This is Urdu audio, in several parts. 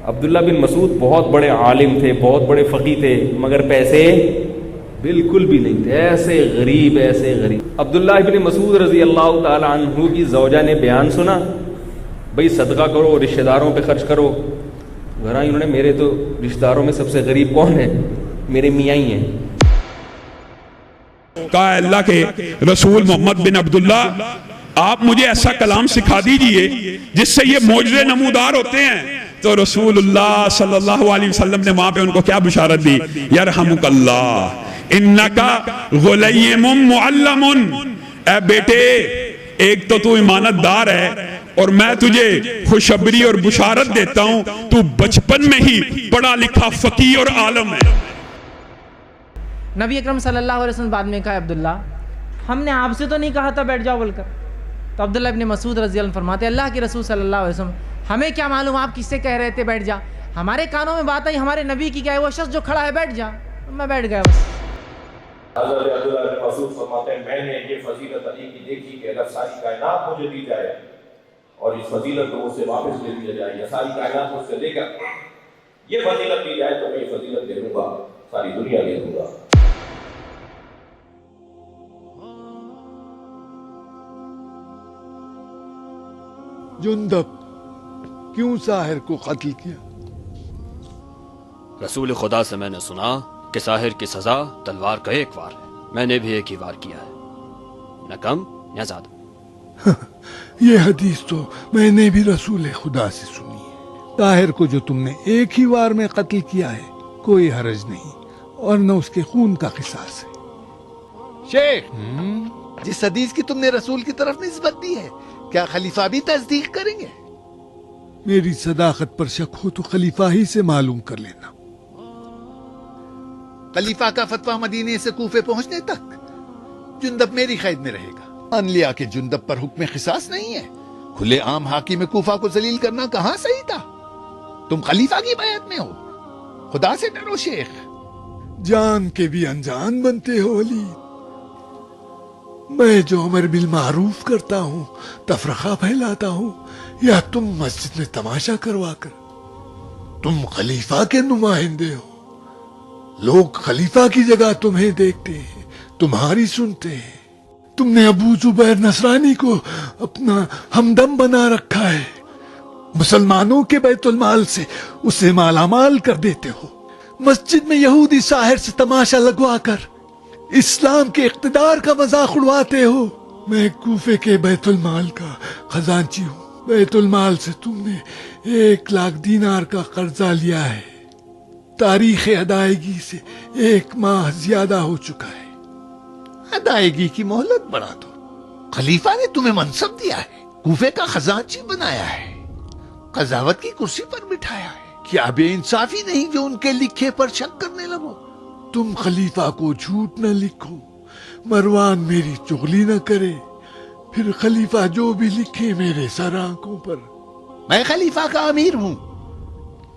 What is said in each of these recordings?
عبداللہ بن مسعود بہت بڑے عالم تھے، بہت بڑے فقی تھے، مگر پیسے بالکل بھی نہیں تھے، ایسے غریب ایسے غریب۔ عبداللہ بن مسعود رضی اللہ تعالی عنہ کی زوجہ نے بیان سنا، بھئی صدقہ کرو، رشتہ داروں پہ خرچ کرو۔ گھر آئی انہوں نے، میرے تو رشتہ داروں میں سب سے غریب کون ہے؟ میرے میاں ہی ہیں۔ کہا اللہ کے رسول محمد بن عبداللہ، آپ مجھے ایسا کلام سکھا دیجئے جس سے یہ معجزے نمودار ہوتے ہیں۔ تو رسول اللہ صلی اللہ علیہ وسلم نے وہاں پہ ان کو کیا بشارت دی؟ یرحمک اللہ انکا غلیم معلم، اے بیٹے ایک تو امانت دار ہے، اور میں تجھے خوشخبری اور بشارت دیتا ہوں، تو بچپن میں ہی پڑھا لکھا فقیہ اور عالم ہے۔ نبی اکرم صلی اللہ علیہ وسلم بعد میں کہا، عبداللہ ہم نے آپ سے تو نہیں کہا تھا بیٹھ جاؤ بول کر۔ تو عبداللہ ابن مسعود رضی اللہ عنہ فرماتے، اللہ کے رسول صلی اللہ علیہ وسلم ہمیں کیا معلوم آپ کس سے کہہ رہے تھے بیٹھ جا، ہمارے کانوں میں بات آئی ہمارے نبی کی، کیا ہے وہ شخص جو کھڑا ہے بیٹھ جا، میں بیٹھ گیا بس۔ حضرت عبداللہ بن مسعود فرماتے ہیں میں نے یہ فضیلت علی کی دیکھی کہ اگر ساری کائنات مجھے دی جائے اور اس فضیلت کو مجھ سے واپس لے لیا جائے، یا ساری کائنات مجھ سے لے کر یہ فضیلت دی جائے تو میں یہ فضیلت دے دوں گا، ساری دنیا دے دوں گا۔ جندب کیوں ساحر کو قتل کیا؟ رسول خدا سے میں نے سنا کہ ساحر کی سزا تلوار کا ایک وار ہے، میں نے بھی ایک ہی وار کیا ہے، نہ کم نہ زیادہ۔ یہ حدیث تو میں نے بھی رسول خدا سے سنی ہے، طاہر کو جو تم نے ایک ہی وار میں قتل کیا ہے کوئی حرج نہیں، اور نہ اس کے خون کا قصاص ہے۔ شیخ، جس حدیث کی تم نے رسول کی طرف نسبت دی ہے، کیا خلیفہ بھی تصدیق کریں گے؟ میری صداقت پر شک ہو تو خلیفہ ہی سے معلوم کر لینا۔ خلیفہ کا فتویٰ مدینے سے کوفے پہنچنے تک جندب میری قید میں رہے گا۔ مان لیا کہ جندب پر حکم قصاص نہیں ہے، کھلے عام حاکم کوفہ کو ذلیل کرنا کہاں صحیح تھا؟ تم خلیفہ کی بیعت میں ہو، خدا سے ڈرو شیخ۔ جان کے بھی انجان بنتے ہو ولید، میں جو امر بالمعروف کرتا ہوں، تفرقہ پھیلاتا ہوں، یا تم مسجد میں تماشا کروا کر؟ تم خلیفہ کے نمائندے ہو، لوگ خلیفہ کی جگہ تمہیں دیکھتے ہیں، تمہاری سنتے ہیں۔ تم نے ابو زبیر نصرانی کو اپنا ہمدم بنا رکھا ہے، مسلمانوں کے بیت المال سے اسے مالا مال کر دیتے ہو، مسجد میں یہودی ساحر سے تماشا لگوا کر اسلام کے اقتدار کا مذاق اڑواتے ہو۔ میں کوفے کے بیت المال کا خزانچی ہوں، بیت المال سے تم نے 1,00,000 دینار کا قرضہ لیا ہے، تاریخ ادائیگی سے 1 ماہ زیادہ ہو چکا ہے۔ ادائیگی کی مہلت بڑھا دو، خلیفہ نے تمہیں منصب دیا ہے، کوفے کا خزانچی بنایا ہے، قضاوت کی کرسی پر بٹھایا ہے، کیا بے انصافی نہیں جو ان کے لکھے پر شک کرنے لگو؟ تم خلیفہ کو جھوٹ نہ لکھو، مروان میری چغلی نہ کرے، پھر خلیفہ جو بھی لکھے میرے سر آنکھوں پر۔ میں خلیفہ کا امیر ہوں،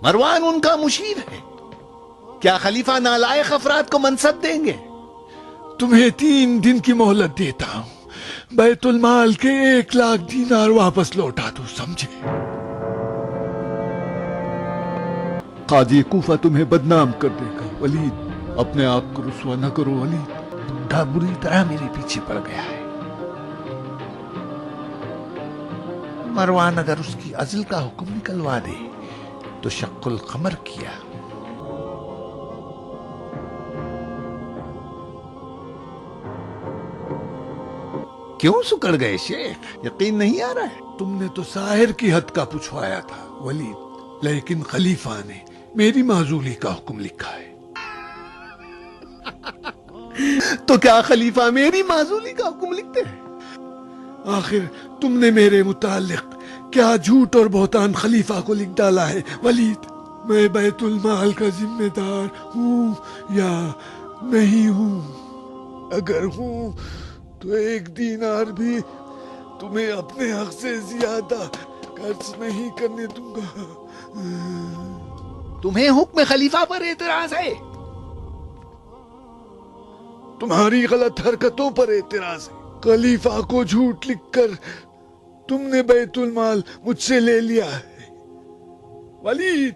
مروان ان کا مشیر ہے، کیا خلیفہ نالائق افراد کو منصب دیں گے؟ تمہیں 3 دن کی مہلت دیتا ہوں، بیت المال کے 1,00,000 دینار واپس لوٹا دو، سمجھے؟ قاضی کوفہ تمہیں بدنام کر دے گا ولید، اپنے آپ کو رسوا نہ کرو ولید۔ بڈھا بری طرح میرے پیچھے پڑ گیا ہے، مروان اگر اس کی عزل کا حکم نکلوا دے تو شق القمر کیا۔ کیوں سکڑ گئے شیخ؟ یقین نہیں آ رہا ہے؟ تم نے تو ساحر کی حد کا پوچھوایا تھا ولید، لیکن خلیفہ نے میری معزولی کا حکم لکھا ہے۔ تو کیا خلیفہ میری معزولی کا حکم لکھتے ہیں؟ آخر تم نے میرے متعلق کیا جھوٹ اور بہتان خلیفہ کو لکھ ڈالا ہے ولید؟ میں بیت المال کا ذمہ دار ہوں یا نہیں ہوں؟ اگر ہوں تو 1 دینار بھی تمہیں اپنے حق سے زیادہ خرچ نہیں کرنے دوں گا۔ تمہیں حکم خلیفہ پر اعتراض ہے؟ تمہاری غلط حرکتوں پر اعتراض ہے۔ خلیفہ کو جھوٹ لکھ کر تم نے بیت المال مجھ سے لے لیا ہے ولید۔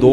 2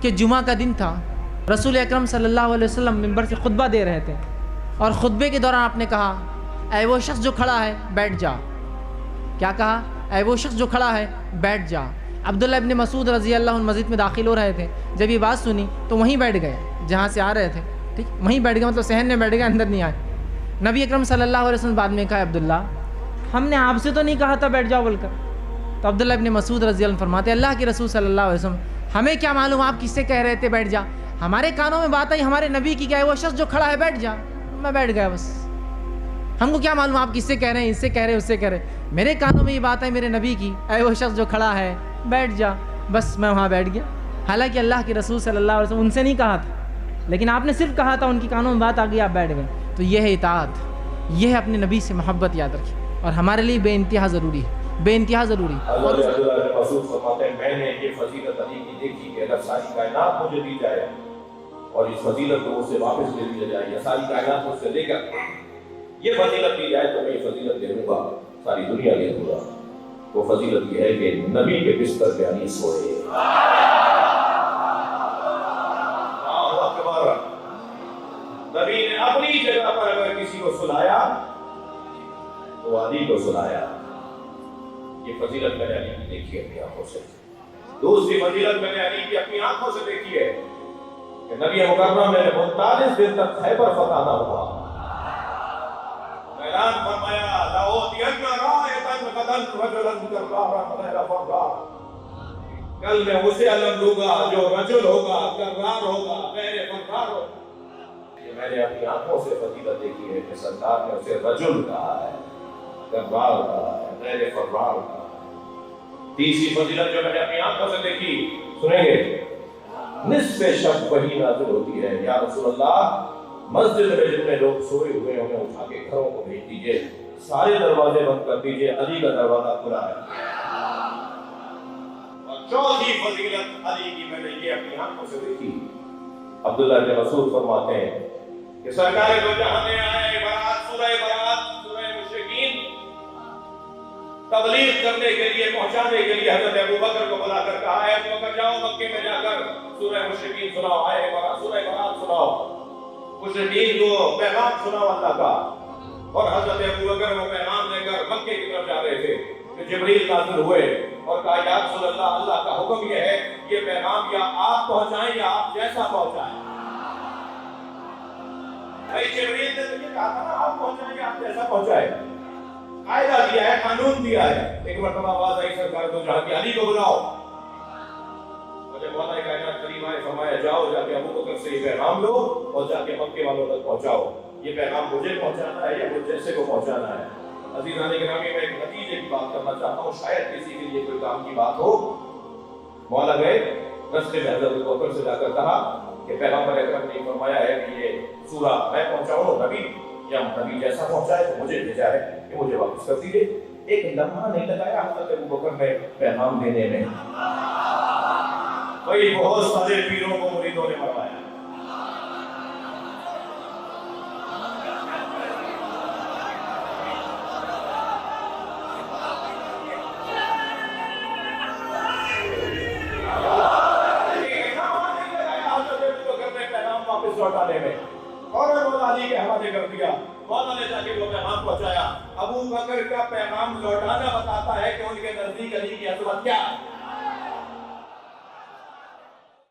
کہ جمعہ کا دن تھا، رسول اکرم صلی اللہ علیہ وسلم منبر سے خطبہ دے رہے تھے، اور خطبے کے دوران آپ نے کہا اے وہ شخص جو کھڑا ہے بیٹھ جا. کیا کہا؟ اے وہ شخص جو کھڑا ہے بیٹھ جا. عبداللہ ابن مسعود رضی اللہ عنہ مسجد میں داخل ہو رہے تھے، جب یہ بات سنی تو وہیں بیٹھ گئے جہاں سے آ رہے تھے. ٹھیک، وہیں بیٹھ گئے، مطلب صحن میں بیٹھ گئے، اندر نہیں آئے. نبی اکرم صلی اللہ علیہ وسلم بعد میں کہا عبداللہ ہم نے آپ سے تو نہیں کہا تھا بیٹھ جاؤ بول کر. تو عبداللہ ابن مسعود رضی اللہ عنہ فرماتے اللہ کے رسول صلی اللہ علیہ وسلم ہمیں کیا معلوم آپ کس سے کہہ رہے تھے بیٹھ جا، ہمارے کانوں میں بات آئی ہمارے نبی کی، کیا ہے وہ شخص جو کھڑا ہے بیٹھ جا، میں بیٹھ گیا. بس ہم کو کیا معلوم آپ کس سے کہہ رہے ہیں، اس سے کہہ رہے ہیں اس سے کہہ رہے ہیں، میرے کانوں میں یہ بات آئی میرے نبی کی اے وہ شخص جو کھڑا ہے بیٹھ جا، بس میں وہاں بیٹھ گیا. حالانکہ اللہ کے رسول صلی اللہ علیہ وسلم ان سے نہیں کہا تھا، لیکن آپ نے صرف کہا تھا، ان کی کانوں میں بات آ گئی، آپ بیٹھ گئے. تو یہ ہے اطاعت، یہ ہے اپنے نبی سے محبت. یاد رکھیں، اور ہمارے لیے بے انتہا ضروری ہے، بے انتہا ضروری. حضرت عبداللہ بن مسعود فرماتے ہیں میں نے یہ فضیلت علی کی دیکھی کہ اگر ساری کائنات مجھے دی جائے اور اس فضیلت کو اسے واپس لے لیا جائے، یا ساری کائنات مجھ سے لے کر یہ فضیلت دی جائے تو میں یہ فضیلت دے دوں گا، ساری دنیا دے دوں گا. وہ فضیلت یہ ہے کہ نبی کے بستر پہ علی سوئے. نبی نے اپنی جگہ پر اگر کسی کو سلایا تو علی کو سلایا. یہ فضیلت میں نے علی کی دیکھی ہے اپنی آنکھوں سے. دوسری فضیلت میں نے علی کی اپنی آنکھوں سے دیکھی ہے کہ نبی مکرم نے 39 دن تک خیبر فتح نہ ہوا. اعلان فرمایا لَأُوتِيَنَّ رَائِحَةً غَدًا رَجُلًا كَرَّارًا غَيْرَ فَرَّارٍ، کل میں اسے علم دوں گا جو رجل ہوگا، کرار ہوگا، غیر فرار ہوگا. یہ میں نے اپنی آنکھوں سے فضیلت دیکھی ہے کہ سرکار نے اسے رجل کہا ہے، کرار کہا ہے، غیر فرار کہا ہے. تیسری فضیلت جو میں نے اپنی آنکھوں سے دیکھی، سنیں گے، نصف شب وہی نازل ہوتی ہے. یا رسول اللہ مسجد میں جتنے لوگ سوئے ہوئے ہیں انہیں اٹھا کے گھروں کو بھیج دیجئے، سارے دروازے بند کر دیجئے، علی کا دروازہ کھلا ہے. اور چوتھی فضیلت علی کی میں نے یہ اپنی آنکھوں سے دیکھی. عبداللہ بن مسعود فرماتے ہیں کہ سرکار دو جہاں میں آئے، برات، سورہ مشرکین تبلیغ کرنے کے لیے، پہنچانے کے لیے حضرت ابو بکر کو بلا کر کہا ہے ابو بکر جاؤ مکے میں جا کر سورہ مشرکین سناؤ، آئے سورہ برات سناؤ، مشرکین کو پیغام سناؤ اللہ کا. اور حضرت ابو بکر وہ پیغام لے کر مکے کی طرف جا رہے تھے کہ جبریل نازل ہوئے اور کہا یا رسول اللہ، اللہ کا حکم یہ ہے یہ پیغام یا آپ پہنچائیں یا آپ جیسا پہنچائیں. بھائی جبریل نے تو یہ کہا تھا نا آپ پہنچائیں یا آپ جیسا پہنچائیں، قاعدہ دیا ہے، قانون دیا ہے. ایک مرتبہ آواز آئی سرکار کو جہاں کی علی کو بلاؤ. جب مولا کائنات کریم آئے فرمایا جاؤ جا کے ابو بکر سے یہ پیغام لو اور جا کے مکے والوں تک پہنچاؤ. یہ پیغام مجھے پہنچانا ہے یا مجھ جیسے کو پہنچانا ہے. عزیزان گرامی میں ایک نتیجے کی بات کرنا چاہتا ہوں، شاید کسی کے لیے کوئی کام کی بات ہو. مولا گئے رستے میں حضرت ابو بکر سے جا کر کہا کہ پیغمبر اکرم نے فرمایا ہے کہ یہ سورہ میں پہنچاؤں نبی یا نبی جیسا پہنچائے تو مجھے بھیجا ہے کہ مجھے واپس کر دیجیے. ایک لمحہ نہیں لگایا حضرت ابو بکر نے پیغام دینے میں. وہی بہت سارے پیروں کو مریدوں نے مروایا. لوٹانے میں اور مولا علی کے حوالے کر دیا. مولا نے جا کے وہ پیغام پہنچایا. ابو بکر کا پیغام لوٹانا بتاتا ہے کہ ان کے نزدیک علی کی عظمت کیا ہے.